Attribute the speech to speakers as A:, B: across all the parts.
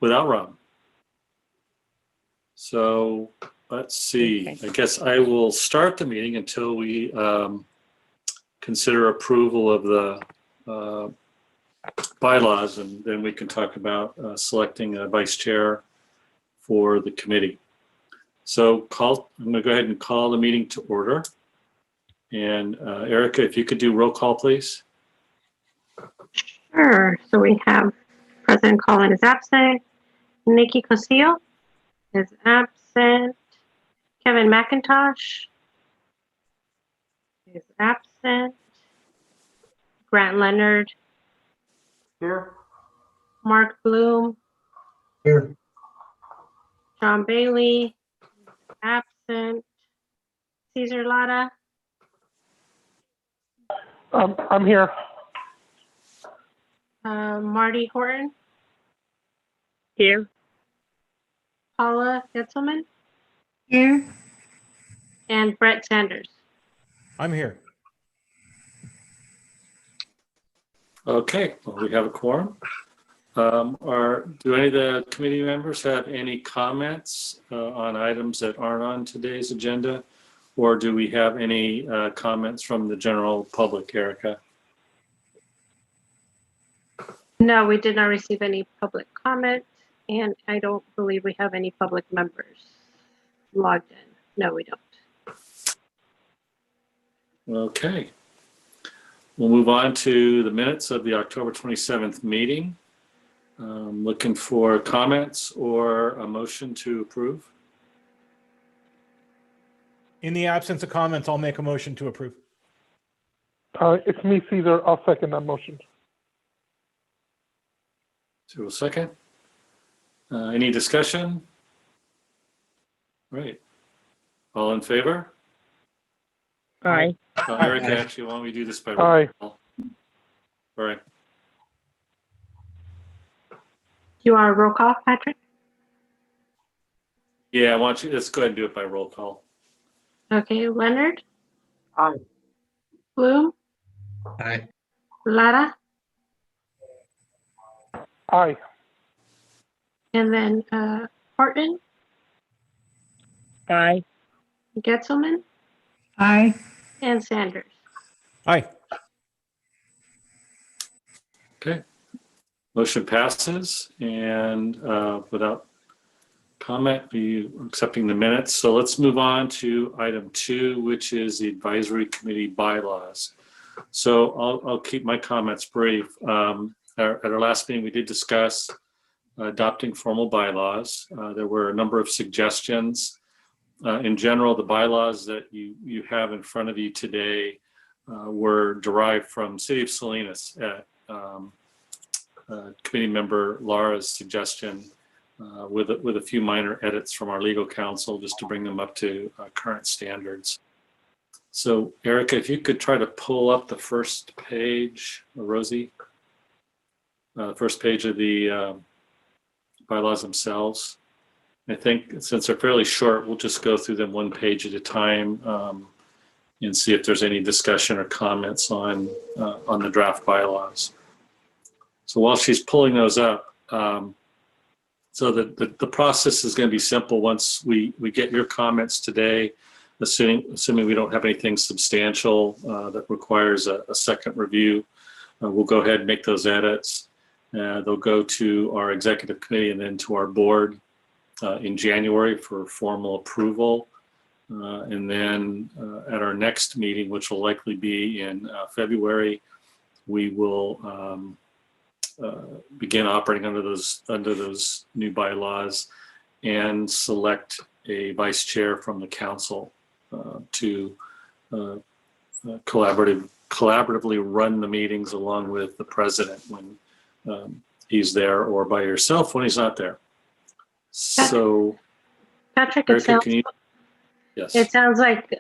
A: without Rob. So let's see.
B: Okay.
A: I guess I will start the meeting until we consider approval of the bylaws, and then we can talk about selecting a vice chair for the committee. So I'm going to go ahead and call the meeting to order. And Erica, if you could do roll call, please.
B: Sure. So we have President Collin is absent. Nikki Cosillo is absent. Kevin McIntosh is absent. Grant Leonard.
C: Here.
B: Mark Bloom.
C: Here.
B: John Bailey is absent. Cesar Lara.
C: I'm here.
B: Marty Horton.
D: Here.
B: Paula Getzelman.
D: Here.
B: And Brett Sanders.
E: I'm here.
A: Okay, well, we have a quorum. Do any of the committee members have any comments on items that aren't on today's agenda? Or do we have any comments from the general public, Erica?
B: No, we did not receive any public comment, and I don't believe we have any public members logged in. No, we don't.
A: Okay. We'll move on to the minutes of the October 27th meeting. Looking for comments or a motion to approve.
E: In the absence of comments, I'll make a motion to approve.
C: It's me, Cesar. I'll second that motion.
A: To a second. Any discussion? Right. All in favor?
D: Aye.
A: Eric,
E: Aye.
A: actually, why don't we do this by
C: Aye.
A: roll call? All right.
B: You want a roll call, Patrick?
A: Yeah, let's go ahead and do it by roll call.
B: Okay, Leonard.
C: Aye.
B: Bloom.
C: Aye.
B: Lara.
C: Aye.
B: And then Horton.
D: Aye.
B: Getzelman.
D: Aye.
B: And Sanders.
E: Aye.
A: Okay. Motion passes, and without comment, we are accepting the minutes. So let's move on to item 2, which is the advisory committee bylaws. So I'll keep my comments brief. At our last meeting, we did discuss adopting formal bylaws. There were a number of suggestions. In general, the bylaws that you have in front of you today were derived from City of Salinas at committee member Lara's suggestion, with a few minor edits from our legal counsel just to bring them up to current standards. So Erica, if you could try to pull up the first page, or Rosie, the first page of the bylaws themselves. I think since they're fairly short, we'll just go through them one page at a time and see if there's any discussion or comments on the draft bylaws. So while she's pulling those up, so the process is going to be simple. Once we get your comments today, assuming we don't have anything substantial that requires a second review, we'll go ahead and make those edits. They'll go to our executive committee and then to our board in January for formal approval. And then at our next meeting, which will likely be in February, we will begin operating under those new bylaws and select a vice chair from the council to collaboratively run the meetings along with the president when he's there, or by yourself when he's not there. So,
B: Patrick,
A: Erica, yes.
B: it sounds like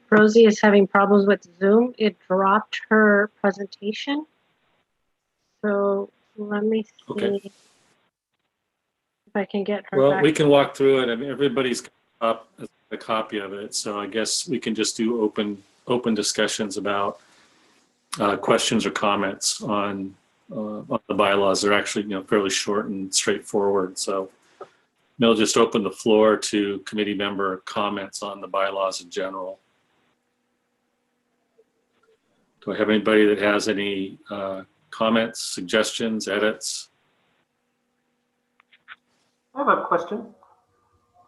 B: Rosie is having problems with Zoom. It dropped her presentation. So let me see if I can get her
A: Well,
B: back.
A: we can walk through it. I mean, everybody's got a copy of it, so I guess we can just do open discussions about questions or comments on on the bylaws. They're actually, fairly short and straightforward. So I'll just open the floor to committee member comments on the bylaws in general. Do I have anybody that has any comments, suggestions, edits?
F: I have a question.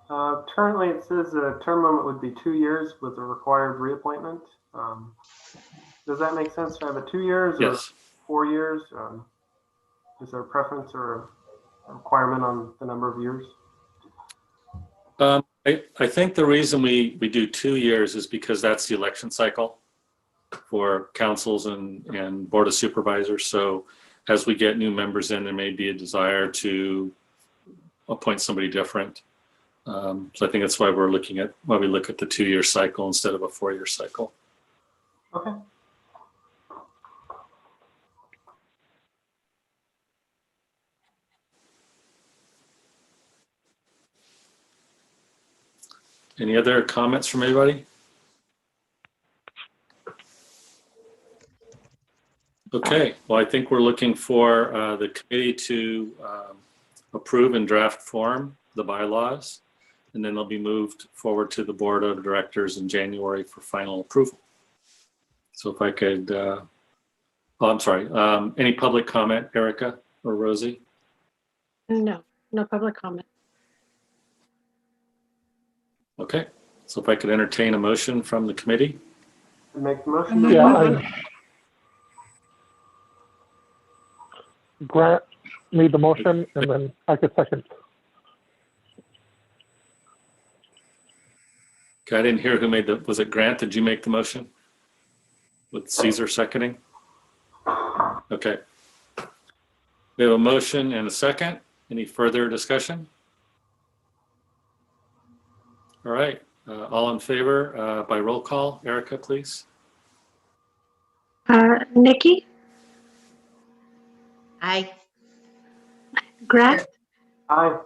F: Currently, it says a term limit would be 2 years with a required reappointment. Does that make sense to have it 2 years or
A: Yes.
F: 4 years? Is there a preference or a requirement on the number of years?
A: I think the reason we do 2 years is because that's the election cycle for councils and board of supervisors. So as we get new members in, there may be a desire to appoint somebody different. So I think that's why we look at the 2-year cycle instead of a 4-year cycle.
F: Okay.
A: Any other comments from anybody? Okay, well, I think we're looking for the committee to approve in draft form the bylaws, and then they'll be moved forward to the board of directors in January for final approval. So if I could, I'm sorry, any public comment, Erica or Rosie?
B: No public comment.
A: Okay, so if I could entertain a motion from the committee.
F: Make the motion.
C: Yeah, Grant made the motion, and then I could second.
A: Okay, I didn't hear who made was it Grant? Did you make the motion? With Caesar seconding? Okay. We have a motion and a second. Any further discussion? All right, all in favor by roll call. Erica, please.
B: Nikki,
G: Aye.
B: Grant,
F: Aye.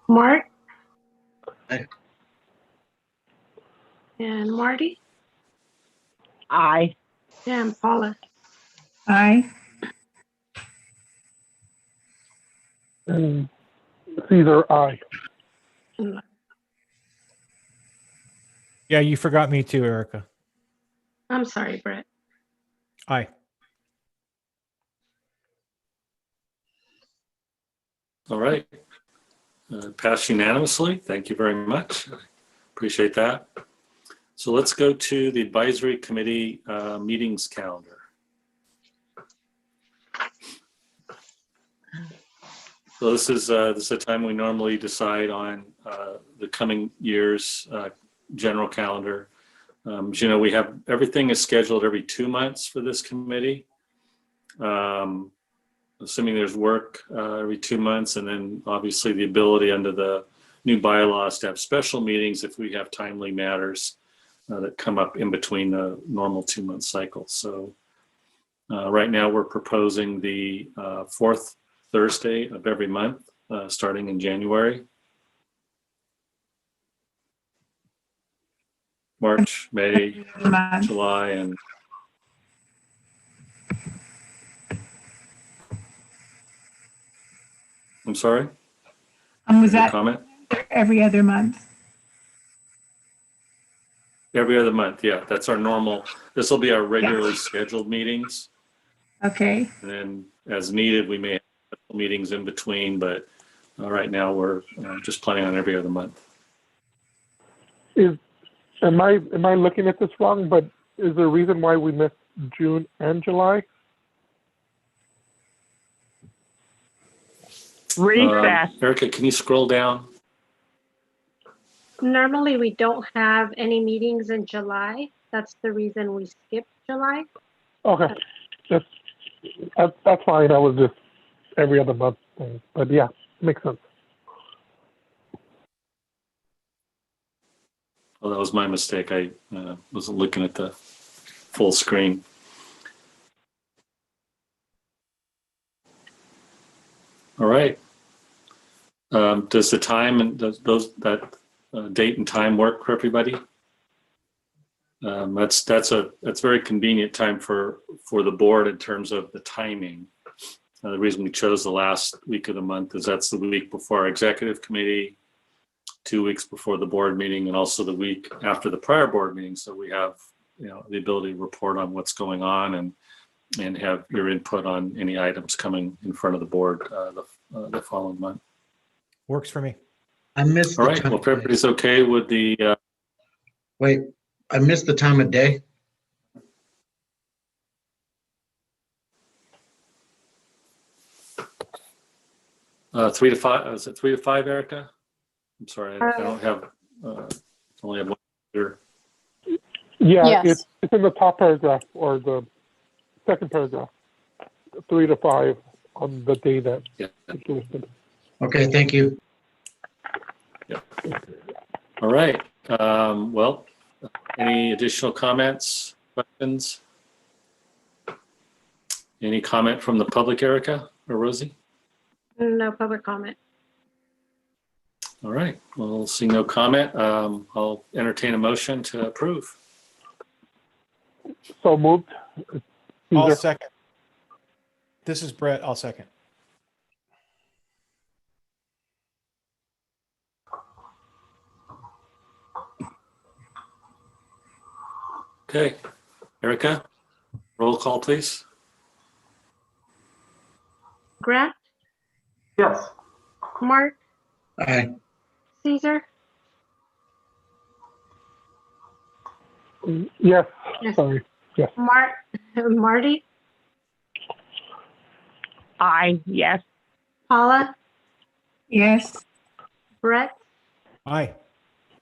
B: Mark.
H: Aye.
B: And Marty,
D: Aye.
B: and Paula.
D: Aye.
C: And Caesar, aye.
E: Yeah, you forgot me too, Erica.
B: I'm sorry, Brett.
E: Aye.
A: All right. Passed unanimously. Thank you very much. Appreciate that. So let's go to the advisory committee meetings calendar. So this is a time we normally decide on the coming year's general calendar. As you know, we have everything is scheduled every 2 months for this committee. Assuming there's work every 2 months, and then obviously the ability under the new bylaws to have special meetings if we have timely matters that come up in between the normal 2-month cycle. So right now we're proposing the fourth Thursday of every month, starting in January. March, May, July, and I'm sorry?
D: Was
A: Your
D: that
A: comment?
D: every other month?
A: Every other month, yeah. That's our normal. This will be our regularly scheduled meetings.
D: Okay.
A: And then as needed, we may have meetings in between, but right now we're just planning on every other month.
C: Am I looking at this wrong? But is there a reason why we missed June and July?
D: Recess.
A: Erica, can you scroll down?
B: Normally, we don't have any meetings in July. That's the reason we skipped July.
C: Okay, that's fine. I was just every other month thing, but yeah, makes sense.
A: Well, that was my mistake. I wasn't looking at the full screen. All right. Does the time and that date and time work for everybody? That's very convenient time for the board in terms of the timing. The reason we chose the last week of the month is that's the week before our executive committee, 2 weeks before the board meeting, and also the week after the prior board meeting. So we have, the ability to report on what's going on and have your input on any items coming in front of the board the following month.
E: Works for me.
G: I missed
A: All
G: the
A: right.
G: time.
A: Well, if everybody's okay with the
G: Wait, I missed the time of day.
A: 3 to 5, is it 3 to 5, Erica? I'm sorry, I don't have, only have one here.
C: Yeah,
H: Yes.
C: it's in the top paragraph or the second paragraph, 3 to 5 on the day that
A: Yeah.
C: it's listed.
G: Okay, thank you.
A: All right. Well, any additional comments, questions? Any comment from the public, Erica or Rosie?
B: No public comment.
A: All right. Well, seeing no comment, I'll entertain a motion to approve.
C: So moved.
E: I'll
C: Caesar.
E: second. This is Brett. I'll second.
A: Okay. Erica, roll call, please.
B: Grant,
F: Yes.
B: Mark,
G: Aye.
B: Caesar,
C: Yes,
B: Yes.
C: sorry.
B: Marty,
D: Aye, yes.
B: Paula,
D: Yes.
B: Brett,
E: Aye.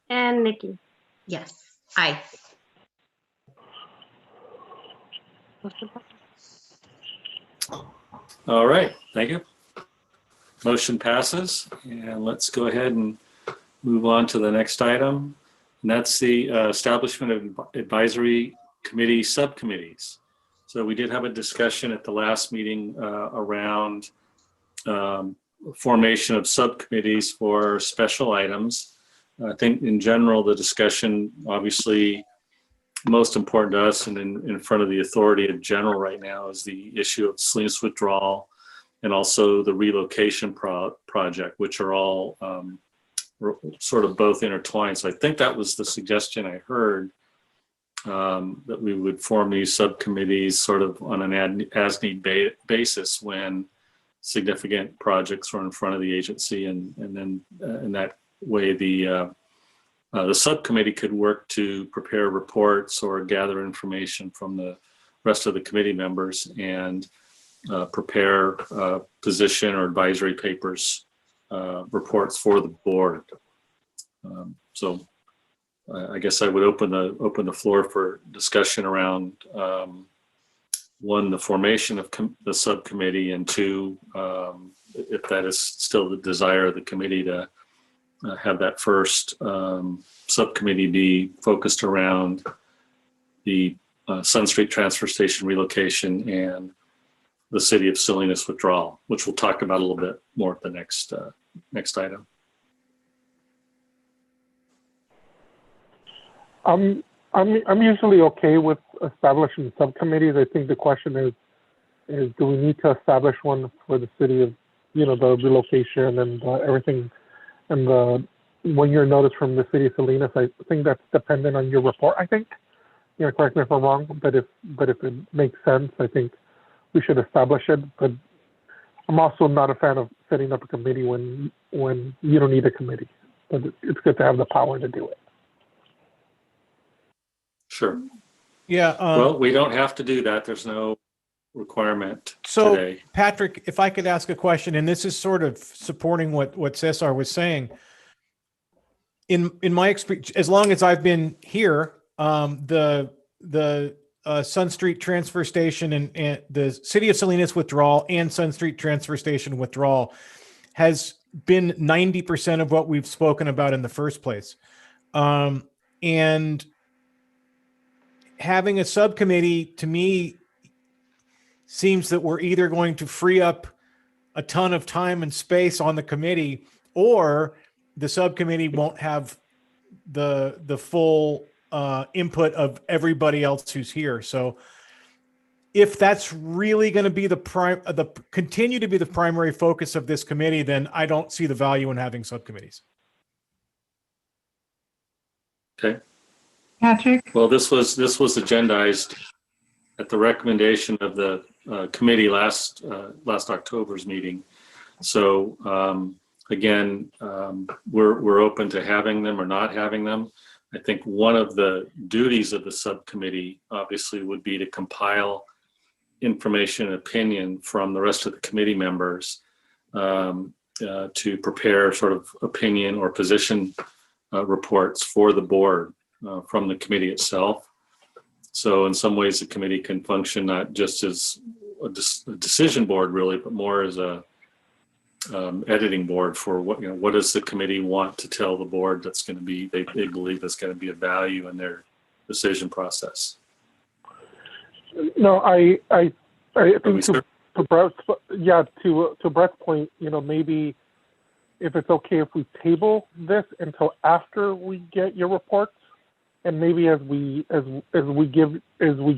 B: and Nikki.
H: Yes. Aye.
B: Motion passes.
A: All right. Thank you. Motion passes. And let's go ahead and move on to the next item. And that's the establishment of advisory committee subcommittees. So we did have a discussion at the last meeting around formation of subcommittees for special items. I think in general, the discussion obviously most important to us and in front of the authority in general right now is the issue of Salinas withdrawal and also the relocation project, which are all sort of both intertwined. So I think that was the suggestion I heard, that we would form these subcommittees sort of on an as-need basis when significant projects are in front of the agency, and then in that way the subcommittee could work to prepare reports or gather information from the rest of the committee members and prepare position or advisory papers, reports for the board. So I guess I would open the floor for discussion around one, the formation of the subcommittee, and two, if that is still the desire of the committee to have that first subcommittee be focused around the Sun Street Transfer Station relocation and the City of Salinas withdrawal, which we'll talk about a little bit more at the next item.
C: I'm usually okay with establishing subcommittees. I think the question is do we need to establish one for the city of, the relocation and everything, and the 1-year notice from the city of Salinas? I think that's dependent on your report. I think, correct me if I'm wrong, but if it makes sense, I think we should establish it. But I'm also not a fan of setting up a committee when you don't need a committee. But it's good to have the power to do it.
A: Sure.
E: Yeah.
A: Well, we don't have to do that. There's no requirement
E: So,
A: today.
E: Patrick, if I could ask a question, and this is sort of supporting what Cesar was saying. In my experience, as long as I've been here, the Sun Street Transfer Station and the City of Salinas withdrawal and Sun Street Transfer Station withdrawal has been 90% of what we've spoken about in the first place. And having a subcommittee, to me, seems that we're either going to free up a ton of time and space on the committee, or the subcommittee won't have the full input of everybody else who's here. So if that's really going to be continue to be the primary focus of this committee, then I don't see the value in having subcommittees.
A: Okay.
D: Patrick?
A: Well, this was agendized at the recommendation of the committee last October's meeting. So again, we're open to having them or not having them. I think one of the duties of the subcommittee obviously would be to compile information and opinion from the rest of the committee members to prepare sort of opinion or position reports for the board from the committee itself. So in some ways the committee can function not just as a decision board really, but more as a editing board for what does the committee want to tell the board that's going to be, they believe that's going to be of value in their decision process.
C: No, I think to Brett's, to Brett's point, maybe if it's okay if we table this until after we get your reports, and maybe as we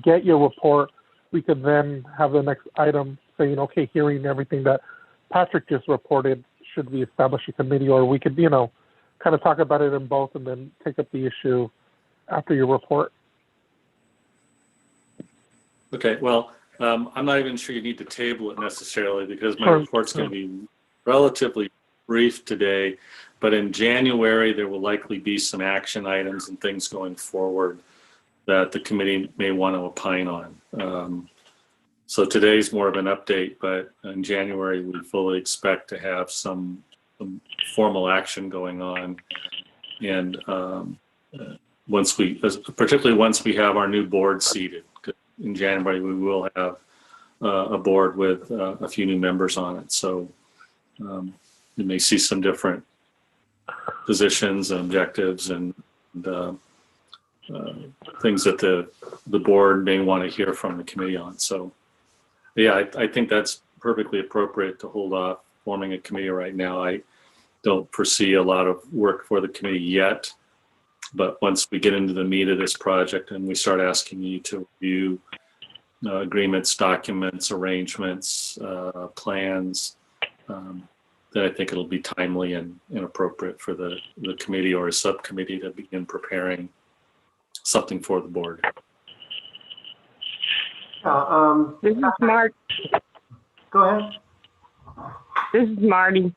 C: get your report, we could then have the next item saying, okay, hearing everything that Patrick just reported, should we establish a committee, or we could, kind of talk about it in both and then take up the issue after your report.
A: Okay, well, I'm not even sure you need to table it necessarily because my report's going to be relatively brief today, but in January there will likely be some action items and things going forward that the committee may want to opine on. So today's more of an update, but in January we fully expect to have some formal action going on, and particularly once we have our new board seated. In January we will have a board with a few new members on it, so you may see some different positions and objectives and things that the board may want to hear from the committee on. So yeah, I think that's perfectly appropriate to hold off forming a committee right now. I don't foresee a lot of work for the committee yet, but once we get into the meat of this project and we start asking you to review agreements, documents, arrangements, plans, then I think it'll be timely and appropriate for the committee or a subcommittee to begin preparing something for the board.
D: This is Mark.
F: Go ahead.
D: This is Marty.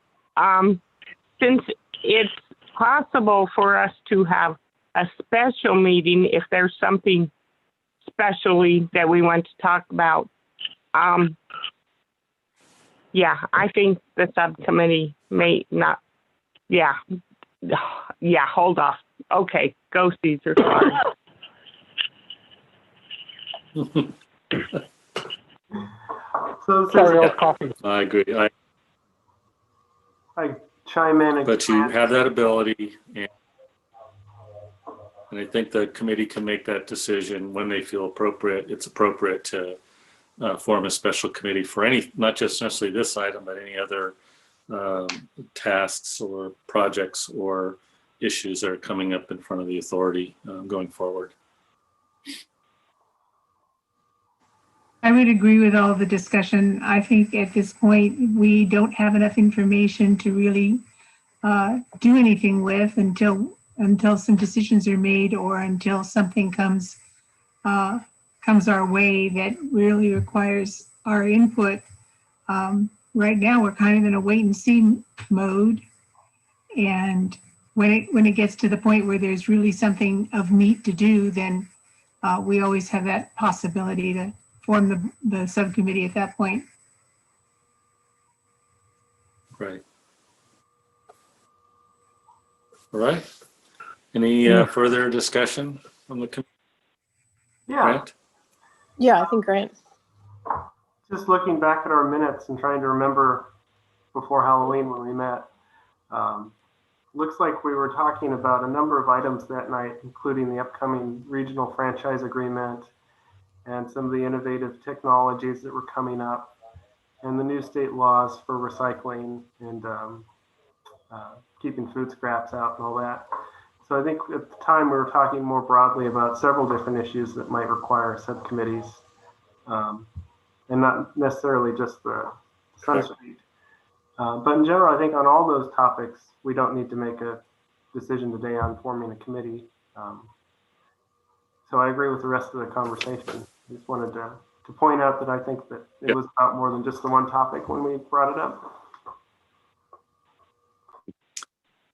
D: Since it's possible for us to have a special meeting if there's something specially that we want to talk about, I think the subcommittee may not. Yeah, hold off. Okay, go Caesar.
F: So
C: Sorry, I was coughing.
A: I agree.
F: I chime in.
A: But you have that ability, and I think the committee can make that decision when they feel appropriate. It's appropriate to form a special committee for any, not just necessarily this item, but any other tasks or projects or issues that are coming up in front of the authority going forward.
H: I would agree with all the discussion. I think at this point, we don't have enough information to really do anything with until some decisions are made or until something comes our way that really requires our input. Right now, we're kind of in a wait and see mode. And when it gets to the point where there's really something of meat to do, then we always have that possibility to form the subcommittee at that point.
A: Right. All right. Any further discussion from the committee?
F: Yeah.
A: Grant?
B: Yeah, I think Grant.
F: Just looking back at our minutes and trying to remember before Halloween when we met. Looks like we were talking about a number of items that night, including the upcoming regional franchise agreement and some of the innovative technologies that were coming up and the new state laws for recycling and keeping food scraps out and all that. So I think at the time we were talking more broadly about several different issues that might require subcommittees. and not necessarily just the Sun Street. But in general, I think on all those topics, we don't need to make a decision today on forming a committee. So I agree with the rest of the conversation. I just wanted to point out that I think that it was about more than just the one topic when we brought it up.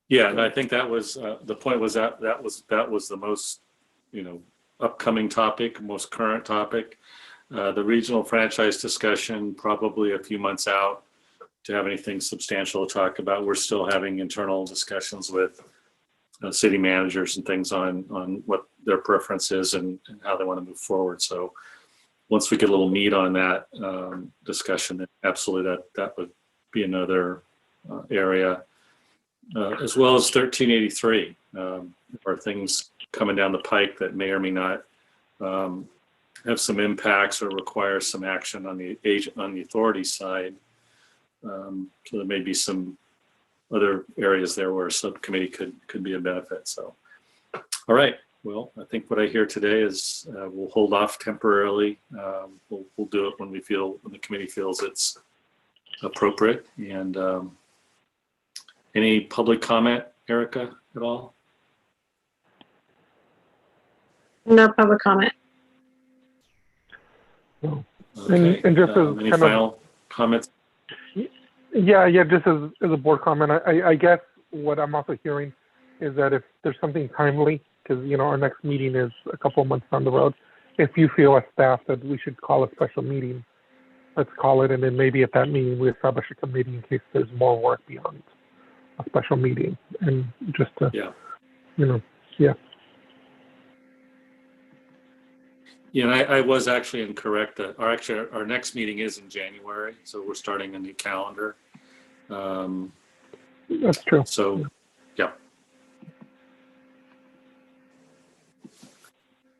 A: Yeah, and I think that was the point. Was that was the most, upcoming topic, most current topic. The regional franchise discussion, probably a few months out to have anything substantial to talk about. We're still having internal discussions with city managers and things on what their preference is and how they want to move forward. So once we get a little meat on that discussion, then absolutely that would be another area, as well as 1383, or things coming down the pike that may or may not have some impacts or require some action on the authority side. So there may be some other areas there where a subcommittee could be a benefit. So, all right. Well, I think what I hear today is we'll hold off temporarily. We'll do it when the committee feels it's appropriate. And any public comment, Erica, at all?
B: No public comment.
C: No.
A: Okay.
C: And just as
A: any
C: kind
A: final comments?
C: Yeah, just as a board comment, I guess what I'm also hearing is that if there's something timely, because our next meeting is a couple of months down the road, if you feel as staff that we should call a special meeting, let's call it, and then maybe at that meeting we establish a committee in case there's more work beyond a special meeting, and just to,
A: Yeah.
C: Yeah,
A: and I was actually incorrect. Our next meeting is in January, so we're starting a new calendar.
C: that's true.
A: So, yeah.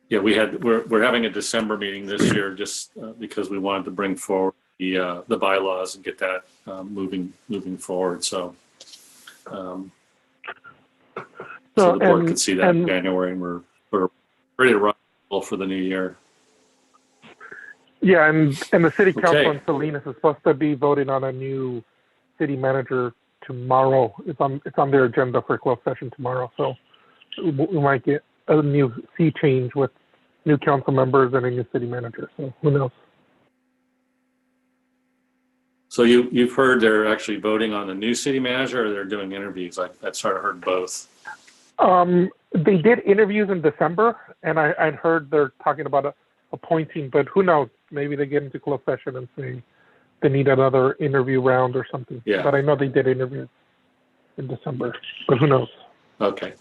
A: Yeah, we're having a December meeting this year just because we wanted to bring forward the bylaws and get that moving forward. So the board could see that in January, and we're ready to roll for the new year.
C: Yeah, and the city council
A: Okay.
C: in Salinas is supposed to be voting on a new city manager tomorrow. It's on their agenda for closed session tomorrow. So we might get a new sea change with new council members and a new city manager. So who knows?
A: So you've heard they're actually voting on the new city manager, or they're doing interviews? I sort of heard both.
C: They did interviews in December, and I'd heard they're talking about appointing, but who knows? Maybe they get into closed session and say they need another interview round or something.
A: Yeah.
C: But I know they did interviews in December, but who knows?
A: Okay.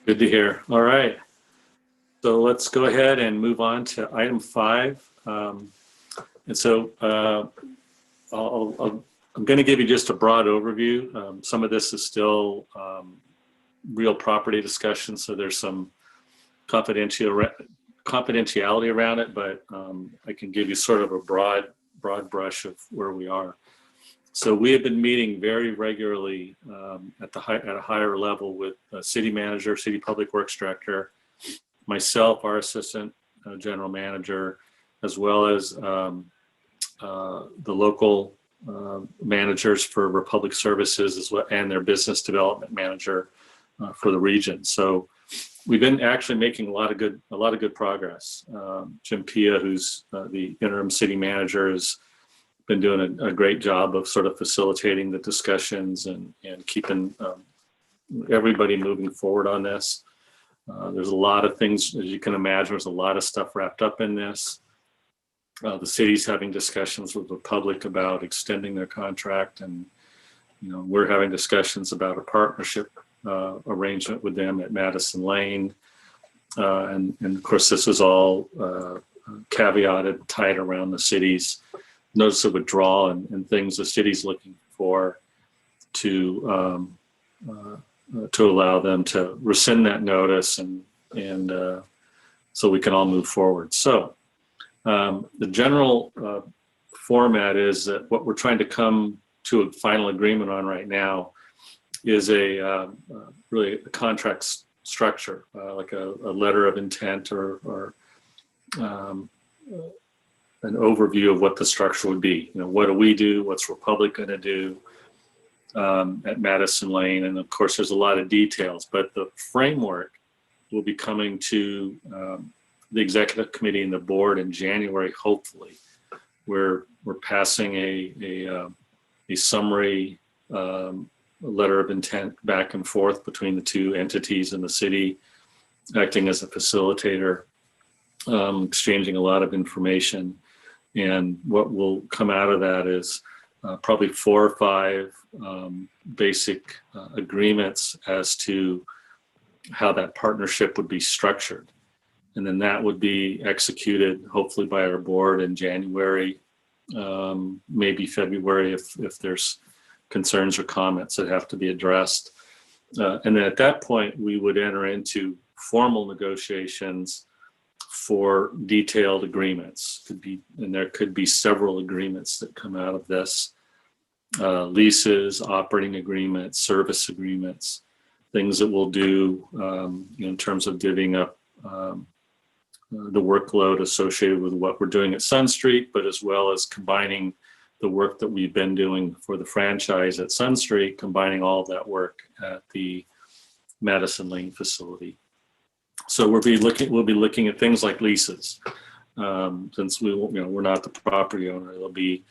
A: Good to hear. All right. So let's go ahead and move on to item 5. And so I'm going to give you just a broad overview. Some of this is still real property discussion, so there's some confidentiality around it, but I can give you sort of a broad brush of where we are. So we have been meeting very regularly at a higher level with city manager, city public works director, myself, our assistant general manager, as well as the local managers for Republic Services as well, and their business development manager for the region. So we've been actually making a lot of good progress. Jim Pia, who's the interim city manager, has been doing a great job of sort of facilitating the discussions and keeping everybody moving forward on this. There's a lot of things, as you can imagine, there's a lot of stuff wrapped up in this. The city's having discussions with the public about extending their contract, and we're having discussions about a partnership arrangement with them at Madison Lane, and of course this is all caveated, tied around the city's notice of withdrawal and things the city's looking for to allow them to rescind that notice and so we can all move forward. So the general format is that what we're trying to come to a final agreement on right now is really a contract structure, like a letter of intent or um, an overview of what the structure would be. What do we do? What's Republic going to do at Madison Lane? And of course, there's a lot of details, but the framework will be coming to the executive committee and the board in January, hopefully. We're passing a summary letter of intent back and forth between the two entities and the city, acting as a facilitator, exchanging a lot of information. And what will come out of that is probably 4 or 5 basic agreements as to how that partnership would be structured. And then that would be executed hopefully by our board in January, maybe February if there's concerns or comments that have to be addressed. And then at that point, we would enter into formal negotiations for detailed agreements. There could be several agreements that come out of this. Leases, operating agreements, service agreements, things that we'll do in terms of divvying up the workload associated with what we're doing at Sun Street, but as well as combining the work that we've been doing for the franchise at Sun Street, combining all of that work at the Madison Lane facility. So we'll be looking at things like leases, since we're not the property owner. There'll be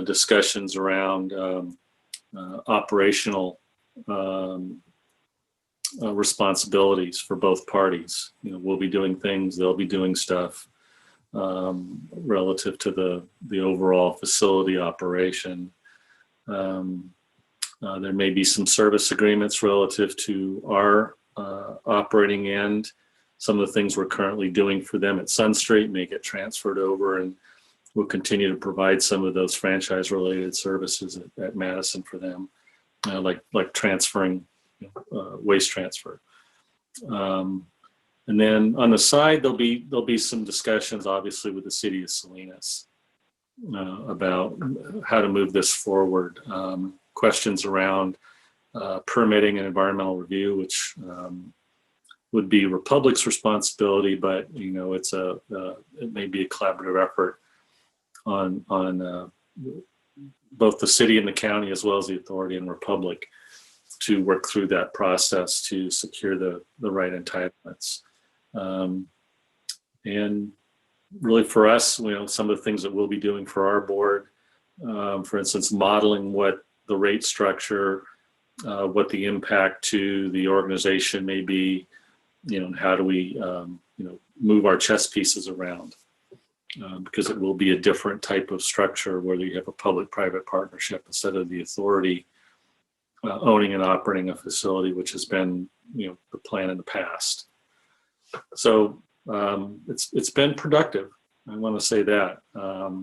A: discussions around operational responsibilities for both parties. We'll be doing things, they'll be doing stuff relative to the overall facility operation. There may be some service agreements relative to our operating end. Some of the things we're currently doing for them at Sun Street may get transferred over, and we'll continue to provide some of those franchise-related services at Madison for them, like transferring, waste transfer. And then on the side, there'll be some discussions, obviously, with the city of Salinas about how to move this forward. Questions around permitting and environmental review, which would be Republic's responsibility, but it may be a collaborative effort on both the city and the county, as well as the authority and Republic, to work through that process to secure the right entitlements. And really for us, some of the things that we'll be doing for our board, for instance, modeling what the rate structure, what the impact to the organization may be, and how do we, move our chess pieces around, because it will be a different type of structure, whether you have a public-private partnership instead of the authority owning and operating a facility, which has been, the plan in the past. So it's been productive. I want to say that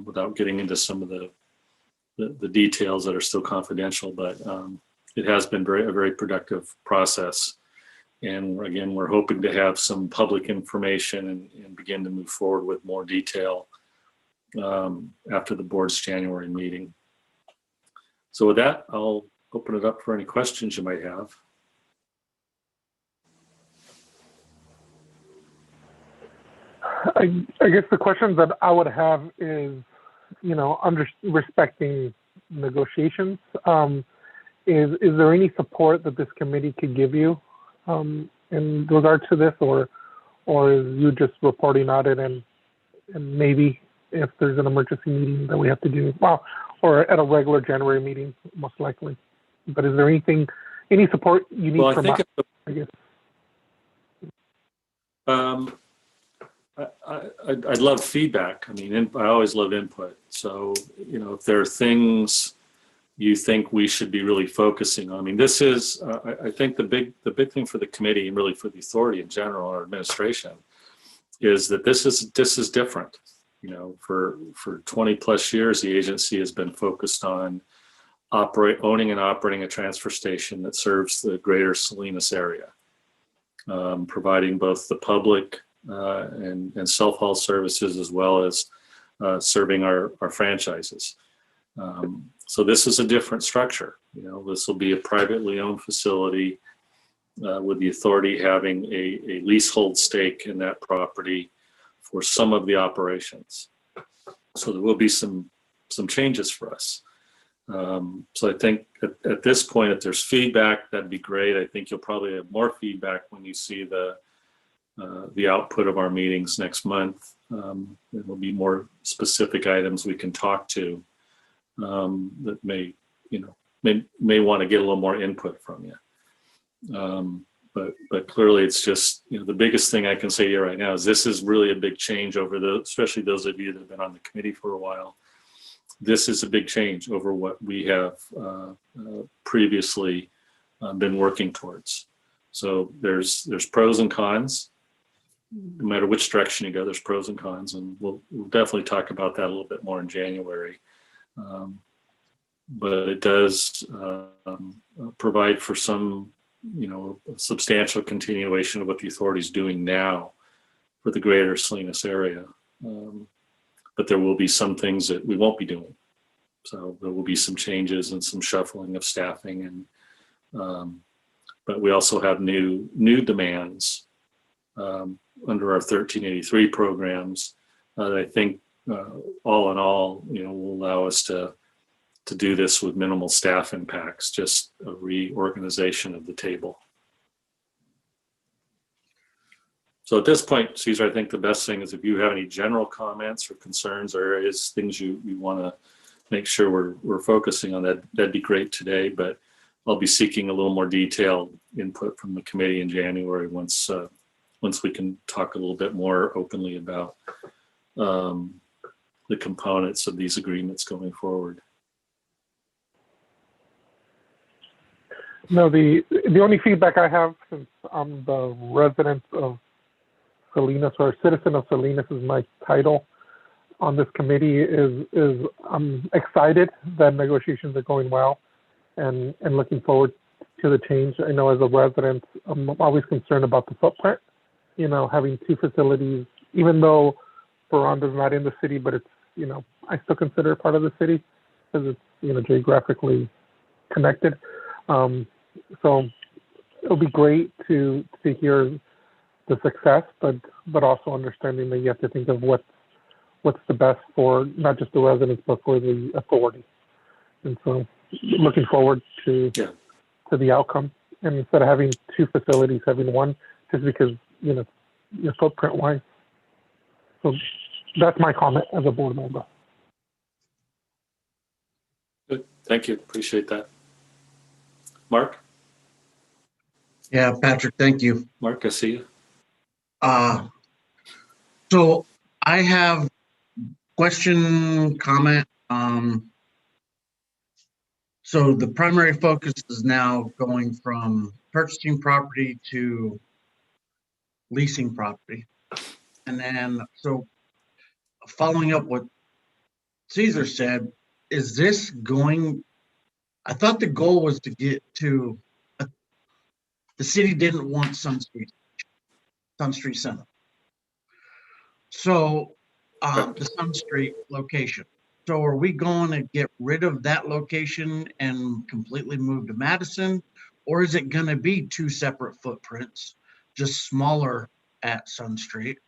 A: without getting into some of the details that are still confidential, but it has been a very productive process. And again, we're hoping to have some public information and begin to move forward with more detail after the board's January meeting. So with that, I'll open it up for any questions you might have.
C: I guess the questions that I would have is, respecting negotiations, is there any support that this committee could give you in regard to this, or is you just reporting on it and maybe if there's an emergency meeting that we have to do, or at a regular January meeting, most likely. But is there any support you need from us, I guess?
A: I'd love feedback. I always love input. So, if there are things you think we should be really focusing on, this is, I think the big thing for the committee and really for the authority in general, our administration, is that this is different. For 20 plus years, the agency has been focused on owning and operating a transfer station that serves the greater Salinas area, providing both the public and self-haul services, as well as serving our franchises. So this is a different structure. This will be a privately owned facility with the authority having a leasehold stake in that property for some of the operations. So there will be some changes for us. So I think at this point, if there's feedback, that'd be great. I think you'll probably have more feedback when you see the output of our meetings next month. There will be more specific items we can talk to that may want to get a little more input from you. But clearly, it's just, the biggest thing I can say here right now is this is really a big change especially those of you that have been on the committee for a while. This is a big change over what we have previously been working towards. So there's pros and cons. No matter which direction you go, there's pros and cons, and we'll definitely talk about that a little bit more in January. But it does provide for some, substantial continuation of what the authority is doing now for the greater Salinas area. But there will be some things that we won't be doing. So there will be some changes and some shuffling of staffing, and but we also have new demands under our 1383 programs that I think all in all, will allow us to do this with minimal staff impacts, just a reorganization of the table. So at this point, Cesar, I think the best thing is if you have any general comments or concerns or areas, things you want to make sure we're focusing on, that'd be great today. But I'll be seeking a little more detailed input from the committee in January once we can talk a little bit more openly about the components of these agreements going forward.
C: No, the only feedback I have, since I'm the resident of Salinas, or citizen of Salinas is my title on this committee, is I'm excited that negotiations are going well and looking forward to the change. I know as a resident, I'm always concerned about the footprint, having two facilities, even though Boronda's not in the city, but it's, I still consider it part of the city because it's, geographically connected. So it'll be great to hear the success, but also understanding that you have to think of what's the best for not just the residents, but for the authority. And so looking forward to the outcome. And instead of having two facilities, having one, just because, your footprint wise. So that's my comment as a board member.
A: Good. Thank you. Appreciate that. Mark?
G: Yeah, Patrick, thank you.
A: Mark, I see you.
G: So I have question, comment. So the primary focus is now going from purchasing property to leasing property. And then, so following up what Cesar said, is this going, I thought the goal was to get to, the city didn't want Sun Street Center. So the Sun Street location. So are we going to get rid of that location and completely move to Madison? Or is it going to be two separate footprints, just smaller at Sun Street?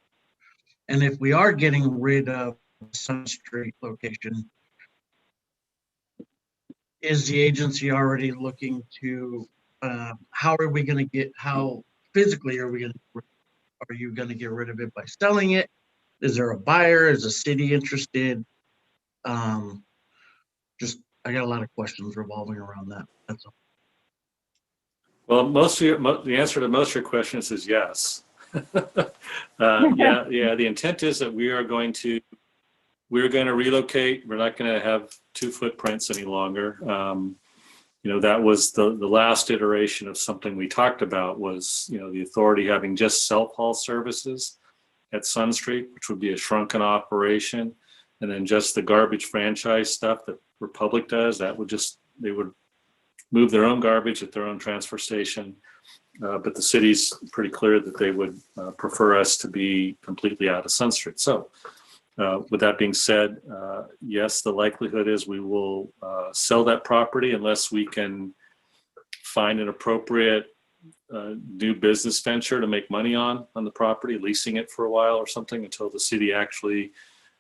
G: And if we are getting rid of Sun Street location, is the agency already looking to, how physically are you going to get rid of it by selling it? Is there a buyer? Is the city interested? I got a lot of questions revolving around that. That's all.
A: Well, the answer to most of your questions is yes. The intent is that we're going to relocate. We're not going to have two footprints any longer. That was the last iteration of something we talked about was, the authority having just self-haul services at Sun Street, which would be a shrunken operation, and then just the garbage franchise stuff that Republic does, they would move their own garbage at their own transfer station. But the city's pretty clear that they would prefer us to be completely out of Sun Street. So with that being said, yes, the likelihood is we will sell that property unless we can find an appropriate new business venture to make money on the property, leasing it for a while or something until the city actually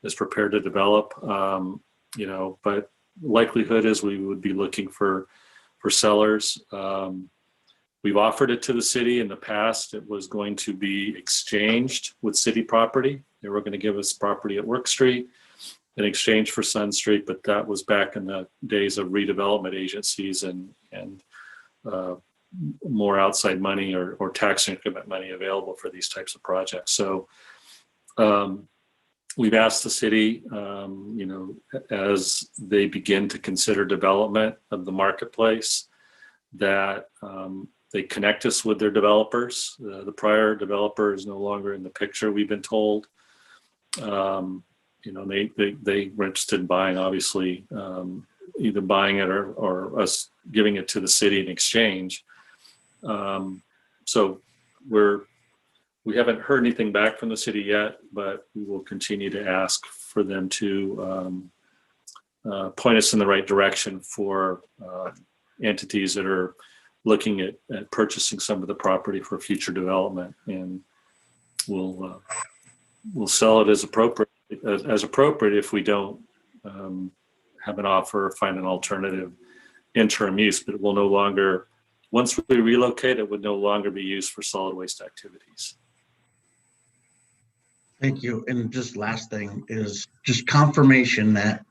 A: is prepared to develop. But likelihood is we would be looking for sellers. We've offered it to the city in the past. It was going to be exchanged with city property. They were going to give us property at Work Street in exchange for Sun Street, but that was back in the days of redevelopment agencies and more outside money or tax increment money available for these types of projects. So we've asked the city, as they begin to consider development of the marketplace, that they connect us with their developers. The prior developer is no longer in the picture, we've been told. They were interested in buying, obviously, either buying it or us giving it to the city in exchange. So we haven't heard anything back from the city yet, but we will continue to ask for them to point us in the right direction for entities that are looking at purchasing some of the property for future development, and we'll sell it as appropriate if we don't have an offer or find an alternative interim use. But it will no longer, once we relocate, it would no longer be used for solid waste activities.
G: Thank you. And just last thing is just confirmation that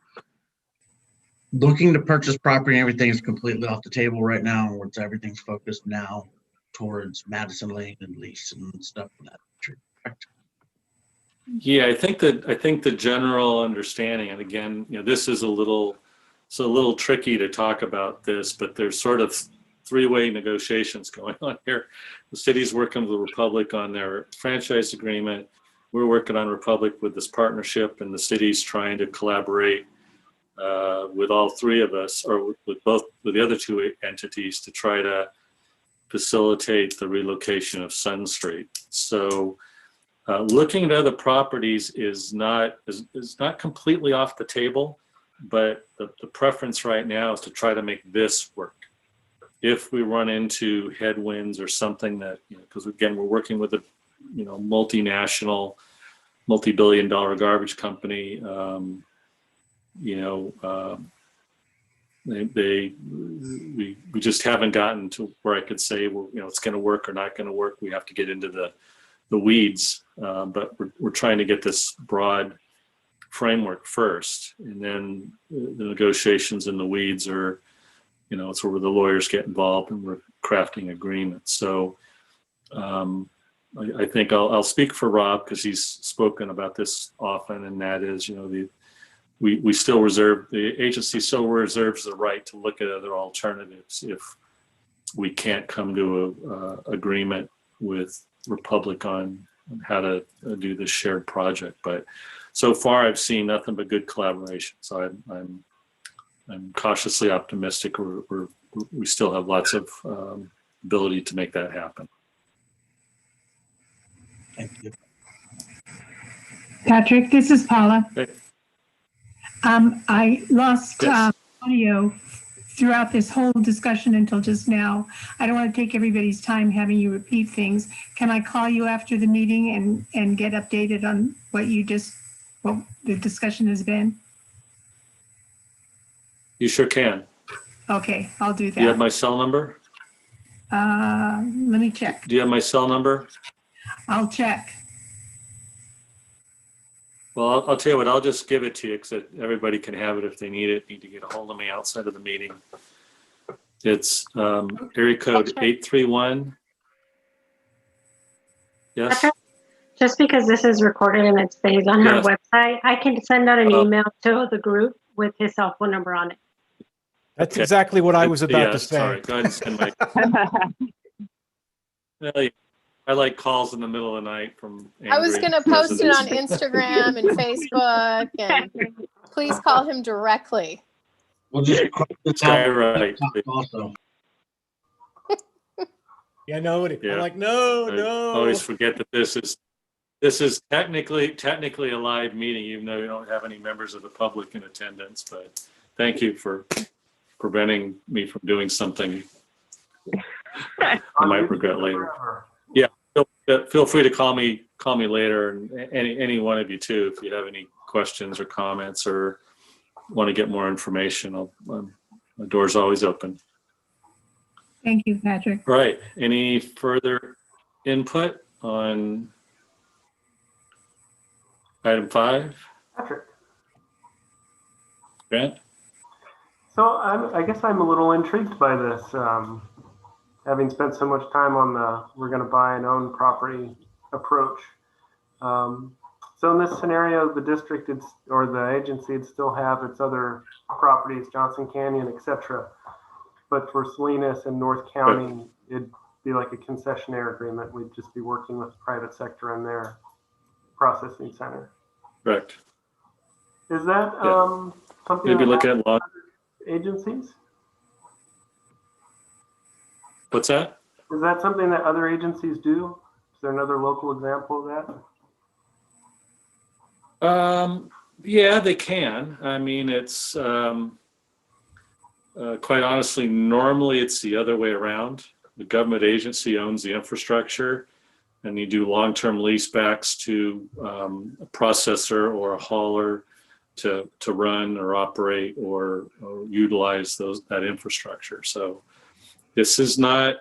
G: looking to purchase property and everything is completely off the table right now, or everything's focused now towards Madison Lane and lease and stuff of that nature. Correct?
A: Yeah, I think the general understanding, and again, this is a little tricky to talk about this, but there's sort of three-way negotiations going on here. The city's working with the Republic on their franchise agreement. We're working on Republic with this partnership, and the city's trying to collaborate with all three of us, or with the other two entities, to try to facilitate the relocation of Sun Street. So looking at other properties is not completely off the table, but the preference right now is to try to make this work. If we run into headwinds or something that, because again, we're working with a multinational, multi-billion-dollar garbage company. We just haven't gotten to where I could say, well, it's going to work or not going to work. We have to get into the weeds, but we're trying to get this broad framework first, and then the negotiations in the weeds are, it's where the lawyers get involved and we're crafting agreements. So I think I'll speak for Rob, because he's spoken about this often, and that is, we still reserve, the agency still reserves the right to look at other alternatives if we can't come to a agreement with Republic on how to do this shared project. But so far I've seen nothing but good collaboration. So I'm cautiously optimistic. We still have lots of ability to make that happen.
G: Thank you.
H: Patrick, this is Paula.
A: Hey.
H: I lost
A: Yes.
H: audio throughout this whole discussion until just now. I don't want to take everybody's time having you repeat things. Can I call you after the meeting and get updated on what the discussion has been?
A: You sure can.
H: Okay, I'll do that.
A: Do you have my cell number?
H: Let me check.
A: Do you have my cell number?
H: I'll check.
A: Well, I'll tell you what, I'll just give it to you, because everybody can have it if they need it, need to get a hold of me outside of the meeting. It's area code 831. Yes?
B: Patrick, just because this is recorded and it stays on our
A: Yes.
B: website, I can send out an email to the group with his cell phone number on it.
E: That's
A: Okay.
E: exactly what I was about
A: Yeah,
E: to say.
A: sorry. Go ahead and send my. Well, I like calls in the middle of the night from.
I: I was
A: angry
I: going to post it on
A: residents.
I: Instagram and Facebook, and please call him directly.
G: We'll just cross this
A: Sky
G: out
A: right.
G: also.
E: Yeah, nobody.
A: Yeah.
E: I'm like, no,
A: I
E: no.
A: always forget that this is technically a live meeting, even though we don't have any members of the public in attendance. But thank you for preventing me from doing something I might regret later. Yeah, feel free to call me later, and any one of you too, if you have any questions or comments or want to get more information. My door's always open.
H: Thank you, Patrick.
A: All right. Any further input on item 5?
F: Patrick.
A: Grant?
F: So I guess I'm a little intrigued by this, having spent so much time on the we're going to buy and own property approach. So in this scenario, the district or the agency would still have its other properties, Johnson Canyon, etc. But for Salinas and North County, it'd be like a concessionaire agreement. We'd just be working with the private sector in their processing center.
A: Correct.
F: Is that something
A: Maybe
F: that
A: look at law.
F: agencies?
A: What's that?
F: Is that something that other agencies do? Is there another local example of that?
A: Yeah, they can. I mean, it's quite honestly, normally it's the other way around. The government agency owns the infrastructure, and you do long-term leasebacks to a processor or a hauler to run or operate or utilize that infrastructure. So this is not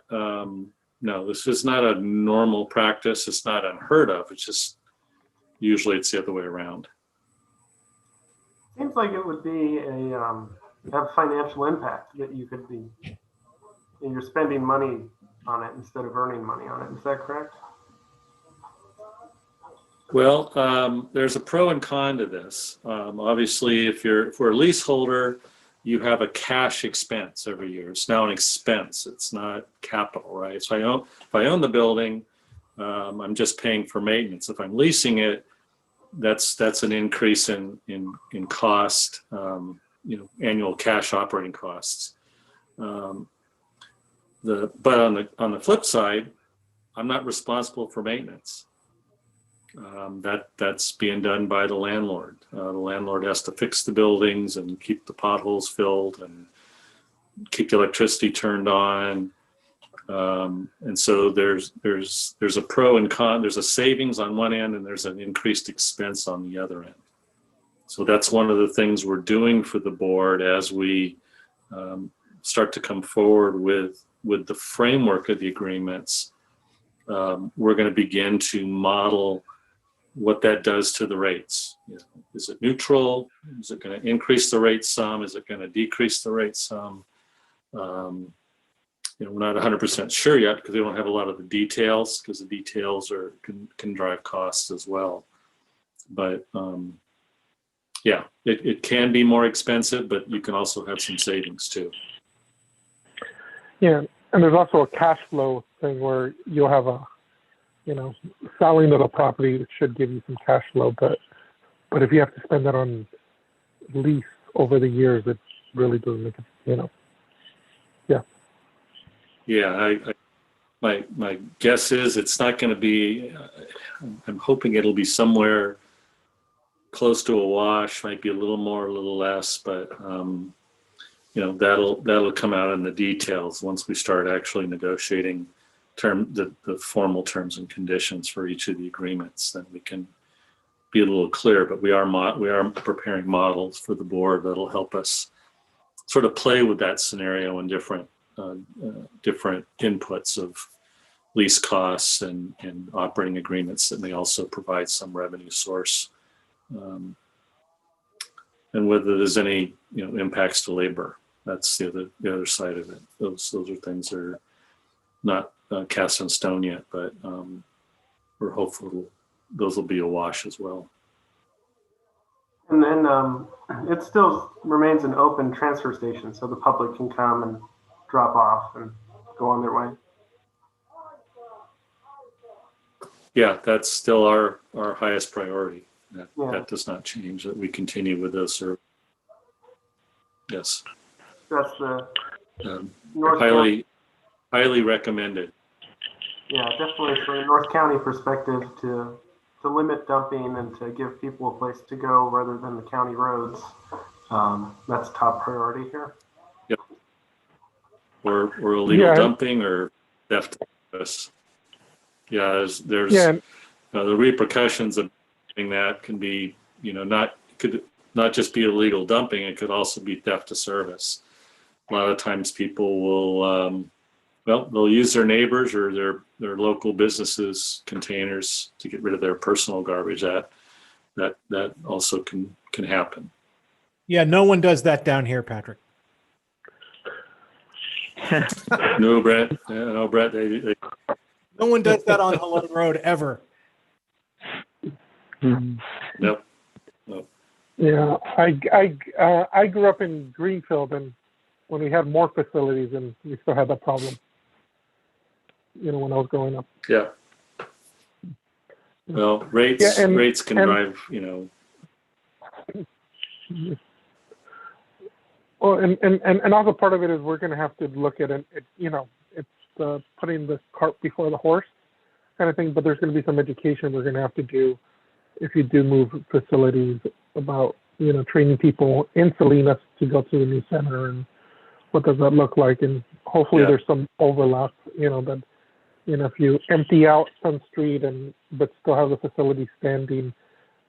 A: this is not a normal practice. It's not unheard of. It's just usually it's the other way around.
F: Seems like it would be have financial impact that you could be, you're spending money on it instead of earning money on it. Is that correct?
A: Well, there's a pro and con to this. Obviously, for a leaseholder, you have a cash expense every year. It's now an expense. It's not capital, right? So if I own the building, I'm just paying for maintenance. If I'm leasing it, that's an increase in cost, annual cash operating costs. But on the flip side, I'm not responsible for maintenance. That's being done by the landlord. The landlord has to fix the buildings and keep the potholes filled and keep the electricity turned on. And so there's a pro and con. There's a savings on one end and there's an increased expense on the other end. So that's one of the things we're doing for the board as we start to come forward with the framework of the agreements. We're going to begin to model what that does to the rates. Is it neutral? Is it going to increase the rate some? Is it going to decrease the rate some? We're not 100% sure yet because we don't have a lot of the details, because the details can drive costs as well. But it can be more expensive, but you can also have some savings too.
C: Yeah, and there's also a cash flow thing where you'll have selling of the property should give you some cash flow, but if you have to spend that on lease over the years, it really doesn't make it,
A: Yeah, my guess is it's not going to be. I'm hoping it'll be somewhere close to a wash. Might be a little more, a little less, but that'll come out in the details once we start actually negotiating the formal terms and conditions for each of the agreements. Then we can be a little clearer. But we are preparing models for the board that'll help us sort of play with that scenario and different inputs of lease costs and operating agreements that may also provide some revenue source, and whether there's any impacts to labor. That's the other side of it. Those are things that are not cast in stone yet, but we're hopeful those will be a wash as well.
F: And then it still remains an open transfer station, so the public can come and drop off and go on their way.
A: Yeah, that's still our highest priority. That does not change, that we continue with this. Yes.
F: That's the
A: highly recommended.
F: Yeah, definitely from a North County perspective to limit dumping and to give people a place to go rather than the county roads. That's top priority here.
A: Yep. Or illegal dumping or theft of service. Yeah, there's
C: Yeah,
A: the repercussions of doing that can be, could not just be illegal dumping, it could also be theft of service. A lot of times people will, they'll use their neighbors or their local businesses containers to get rid of their personal garbage. That also can happen.
E: Yeah, no one does that down here, Patrick.
A: No, Brett. Yeah, no, Brett. They
E: No one does that on Malone Road ever.
A: nope.
C: yeah. I grew up in Greenfield, and when we had more facilities, and we still had that problem. When I was growing up.
A: Yeah. Well, rates can drive.
C: Well, and also part of it is we're going to have to look at it. It's putting the cart before the horse kind of thing. But there's going to be some education we're going to have to do if you do move facilities about training people in Salinas to go to the new center and what does that look like, and hopefully there's some overlap. That if you empty out some street but still have the facility standing,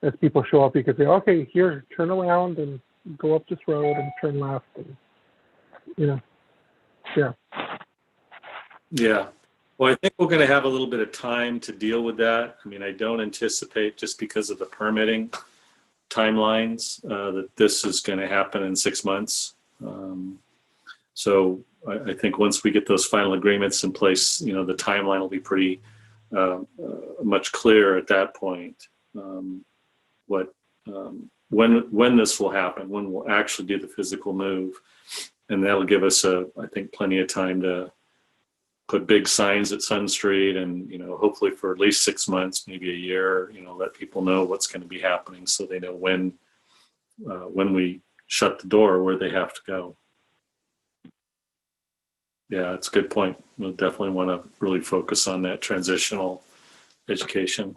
C: as people show up, you can say, okay, here, turn around and go up this road and turn left, and yeah.
A: Yeah. Well, I think we're going to have a little bit of time to deal with that. I mean, I don't anticipate, just because of the permitting timelines, that this is going to happen in 6 months. So I think once we get those final agreements in place, the timeline will be pretty much clearer at that point. When this will happen, when we'll actually do the physical move, and that'll give us I think plenty of time to put big signs at Sun Street, and hopefully for at least 6 months, maybe a year. Let people know what's going to be happening, so they know when we shut the door where they have to go. Yeah, that's a good point. We'll definitely want to really focus on that transitional education.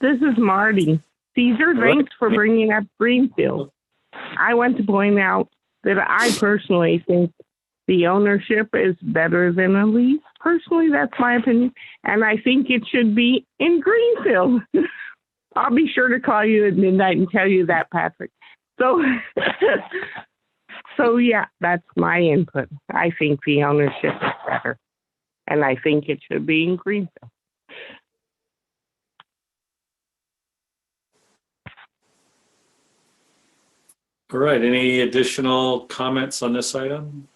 D: This is Marty. Caesar, thanks for bringing up Greenfield. I want to point out that I personally think the ownership is better than a lease. Personally, that's my opinion. And I think it should be in Greenfield. I'll be sure to call you at midnight and tell you that, Patrick. So yeah, that's my input. I think the ownership is better. And I think it should be in Greenfield.
A: All right. Any additional comments on this item?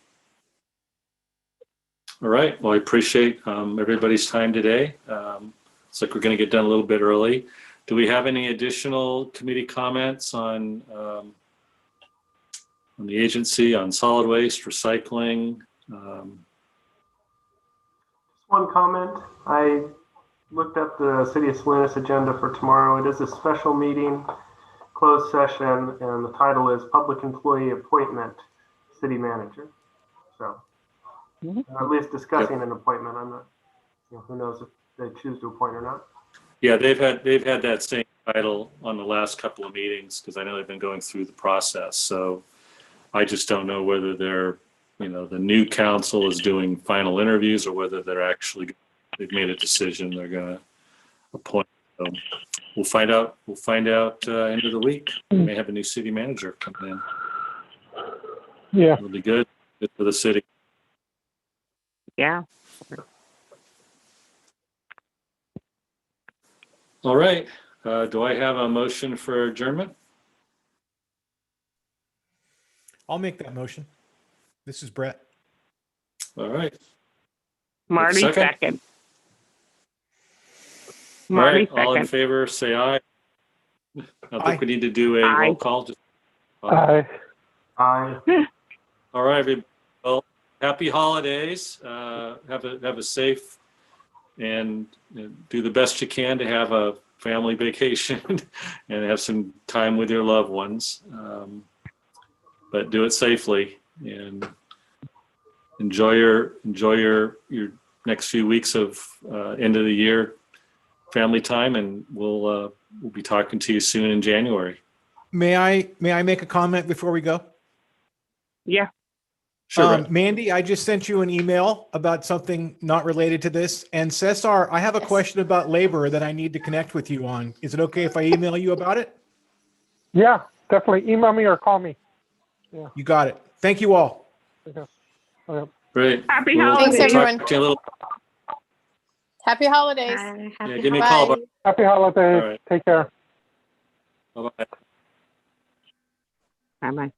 A: All right. Well, I appreciate everybody's time today. Looks like we're going to get done a little bit early. Do we have any additional committee comments on the agency, on solid waste, recycling?
F: Just one comment. I looked up the City of Salinas agenda for tomorrow. It is a special meeting, closed session, and the title is Public Employee Appointment City Manager. So, at least discussing an appointment. I'm not, who knows if they choose to appoint or not.
A: Yeah, they've had that same title on the last couple of meetings, because I know they've been going through the process. So I just don't know whether they're, the new council is doing final interviews, or whether they've made a decision they're going to appoint. So we'll find out. End of the week. We may have a new city manager come in.
C: Yeah,
A: it'll be good for the city.
D: Yeah.
A: All right. Do I have a motion for adjournment?
E: I'll make that motion. This is Brett.
A: All right.
D: Marty, second.
A: Marty, all in favor, say aye. I think we need to do a roll call.
C: Aye.
F: Aye.
A: All right, everybody. Well, happy holidays. Have a safe and do the best you can to have a family vacation and have some time with your loved ones. But do it safely and enjoy your next few weeks of end of the year family time, and we'll be talking to you soon in January.
E: May I make a comment before we go?
D: Yeah.
A: Sure, Brett.
E: Mandy, I just sent you an email about something not related to this. And Cesar, I have a
I: Yes.
E: question about labor that I need to connect with you on. Is it okay if I email you about it?
C: Yeah, definitely. Email me or call me.
E: You got it. Thank you all.
C: Okay.
A: Great.
D: Happy
A: We'll
I: Thanks,
D: holidays.
I: everyone.
A: talk to you a little.
I: Happy holidays.
B: Happy
A: give me a call,
B: holidays.
C: Happy holidays.
A: All right.
C: Take care.
A: Bye-bye.
D: Bye-bye.